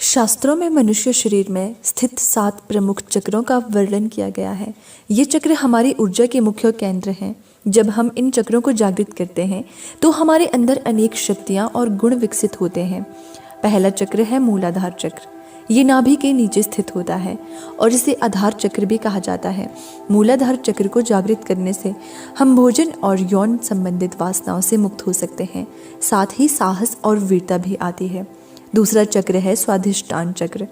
शास्त्रों में मनुष्य शरीर में स्थित 7 प्रमुख चक्रों का वर्णन किया गया है। ये चक्र हमारी ऊर्जा के मुख्य केंद्र हैं। जब हम इन चक्रों को जागृत करते हैं तो हमारे अंदर अनेक शक्तियाँ और गुण विकसित होते हैं। पहला चक्र है मूलाधार चक्र। ये नाभि के नीचे स्थित होता है और इसे आधार चक्र भी कहा जाता है। मूलाधार चक्र को जागृत करने से हम भोजन और यौन संबंधित वासनाओं से मुक्त हो सकते हैं। साथ ही साहस और वीरता भी आती है। दूसरा चक्र है स्वाधिष्ठान चक्र।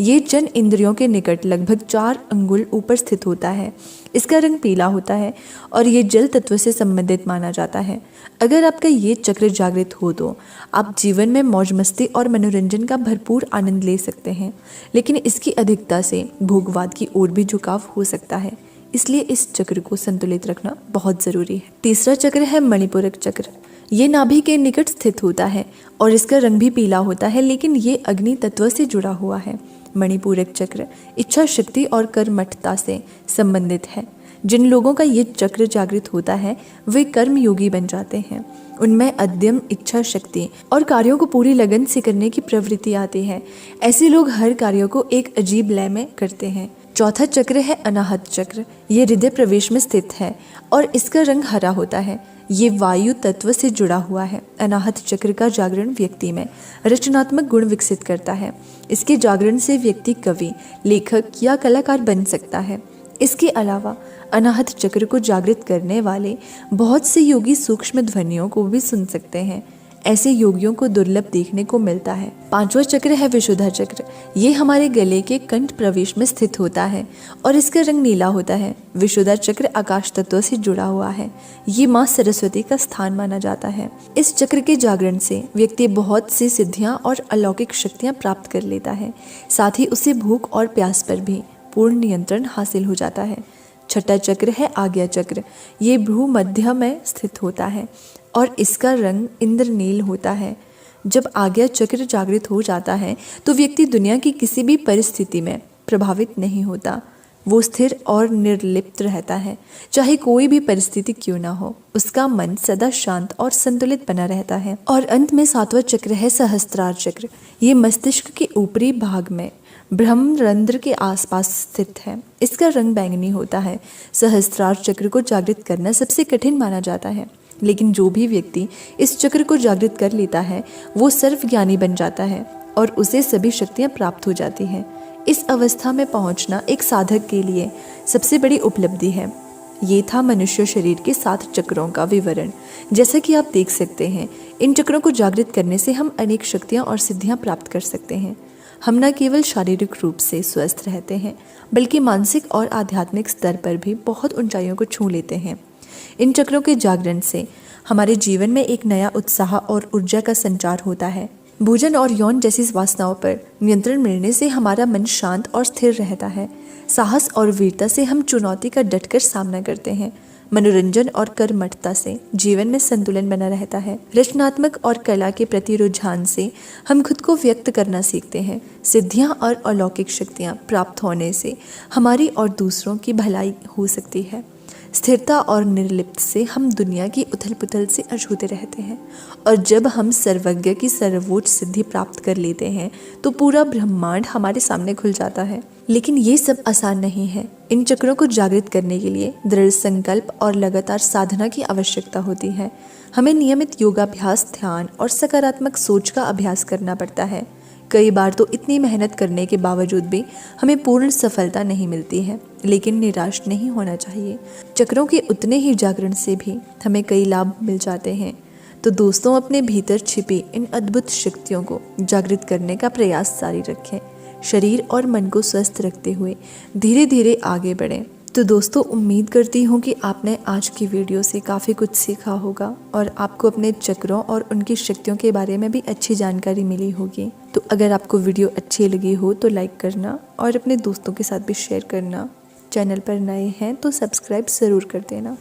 ये जन इंद्रियों के निकट लगभग 4 अंगुल ऊपर स्थित होता है। इसका रंग पीला होता है और ये जल तत्व से संबंधित माना जाता है। अगर आपका ये चक्र जागृत हो तो आप जीवन में मौज मस्ती और मनोरंजन का भरपूर आनंद ले सकते हैं, लेकिन इसकी अधिकता से भोगवाद की ओर भी झुकाव हो सकता है। इसलिए इस चक्र को संतुलित रखना बहुत जरूरी है। तीसरा चक्र है मणिपूरक चक्र। ये नाभि के निकट स्थित होता है और इसका रंग भी पीला होता है, लेकिन ये अग्नि तत्व से जुड़ा हुआ है। मणिपूरक चक्र इच्छा शक्ति और कर्मठता से संबंधित है। जिन लोगों का ये चक्र जागृत होता है वे कर्म योगी बन जाते हैं। उनमें अद्यम इच्छा शक्ति और कार्यों को पूरी लगन से करने की प्रवृत्ति आती है। ऐसे लोग हर कार्यों को एक अजीब लय में करते हैं। चौथा चक्र है अनाहत चक्र। ये हृदय प्रवेश में स्थित है और इसका रंग हरा होता है। ये वायु तत्व से जुड़ा हुआ है। अनाहत चक्र का जागरण व्यक्ति में रचनात्मक गुण विकसित करता है। इसके जागरण से व्यक्ति कवि, लेखक या कलाकार बन सकता है। इसके अलावा अनाहत चक्र को जागृत करने वाले बहुत से योगी सूक्ष्म ध्वनियों को भी सुन सकते हैं। ऐसे योगियों को दुर्लभ देखने को मिलता है। 5वां चक्र है विशुद्धा चक्र। ये हमारे गले के कंठ प्रवेश में स्थित होता है और इसका रंग नीला होता है। विशुद्धा चक्र आकाश तत्व से जुड़ा हुआ है। ये माँ सरस्वती का स्थान माना जाता है। इस चक्र के जागरण से व्यक्ति बहुत सी सिद्धियां और अलौकिक शक्तियां प्राप्त कर लेता है। साथ ही उसे भूख और प्यास पर भी पूर्ण नियंत्रण हासिल हो जाता है। छठा चक्र है आज्ञा चक्र। ये भ्रूमध्य में स्थित होता है और इसका रंग इंद्रनील होता है। जब आज्ञा चक्र जागृत हो जाता है तो व्यक्ति दुनिया की किसी भी परिस्थिति में प्रभावित नहीं होता। वो स्थिर और निर्लिप्त रहता है। चाहे कोई भी परिस्थिति क्यों ना हो, उसका मन सदा शांत और संतुलित बना रहता है। और अंत में 7वां चक्र है सहस्त्रार चक्र। ये मस्तिष्क के ऊपरी भाग में ब्रह्मरंध्र के आसपास स्थित है। इसका रंग बैंगनी होता है। सहस्त्रार चक्र को जागृत करना सबसे कठिन माना जाता है, लेकिन जो भी व्यक्ति इस चक्र को जागृत कर लेता है वो सर्वज्ञानी बन जाता है और उसे सभी शक्तियां प्राप्त हो जाती हैं। इस अवस्था में पहुंचना एक साधक के लिए सबसे बड़ी उपलब्धि है। ये था मनुष्य शरीर के 7 चक्रों का विवरण। जैसा कि आप देख सकते हैं, इन चक्रों को जागृत करने से हम अनेक शक्तियां और सिद्धियां प्राप्त कर सकते हैं। हम न केवल शारीरिक रूप से स्वस्थ रहते हैं, बल्कि मानसिक और आध्यात्मिक स्तर पर भी बहुत ऊंचाइयों को छू लेते हैं। इन चक्रों के जागरण से हमारे जीवन में एक नया उत्साह और ऊर्जा का संचार होता है। भोजन और यौन जैसी वासनाओं पर नियंत्रण मिलने से हमारा मन शांत और स्थिर रहता है। साहस और वीरता से हम चुनौती का डटकर सामना करते हैं। मनोरंजन और कर्मठता से जीवन में संतुलन बना रहता है। रचनात्मक और कला के प्रति रुझान से हम खुद को व्यक्त करना सीखते हैं। सिद्धियां और अलौकिक शक्तियां प्राप्त होने से हमारी और दूसरों की भलाई हो सकती है। स्थिरता और निर्लिप्त से हम दुनिया की उथल पुथल से अछूते रहते हैं। और जब हम सर्वज्ञ की सर्वोच्च सिद्धि प्राप्त कर लेते हैं तो पूरा ब्रह्मांड हमारे सामने खुल जाता है। लेकिन ये सब आसान नहीं है। इन चक्रों को जागृत करने के लिए दृढ़ संकल्प और लगातार साधना की आवश्यकता होती है। हमें नियमित योगाभ्यास, ध्यान और सकारात्मक सोच का अभ्यास करना पड़ता है। कई बार तो इतनी मेहनत करने के बावजूद भी हमें पूर्ण सफलता नहीं मिलती है, लेकिन निराश नहीं होना चाहिए। चक्रों के उतने ही जागरण से भी हमें कई लाभ मिल जाते हैं। तो दोस्तों, अपने भीतर छिपी इन अद्भुत शक्तियों को जागृत करने का प्रयास जारी रखें। शरीर और मन को स्वस्थ रखते हुए धीरे धीरे आगे बढ़ें। तो दोस्तों, उम्मीद करती हूँ कि आपने आज की वीडियो से काफ़ी कुछ सीखा होगा और आपको अपने चक्रों और उनकी शक्तियों के बारे में भी अच्छी जानकारी मिली होगी। तो अगर आपको वीडियो अच्छी लगी हो तो लाइक करना और अपने दोस्तों के साथ भी शेयर करना। चैनल पर नए हैं तो सब्सक्राइब ज़रूर कर देना।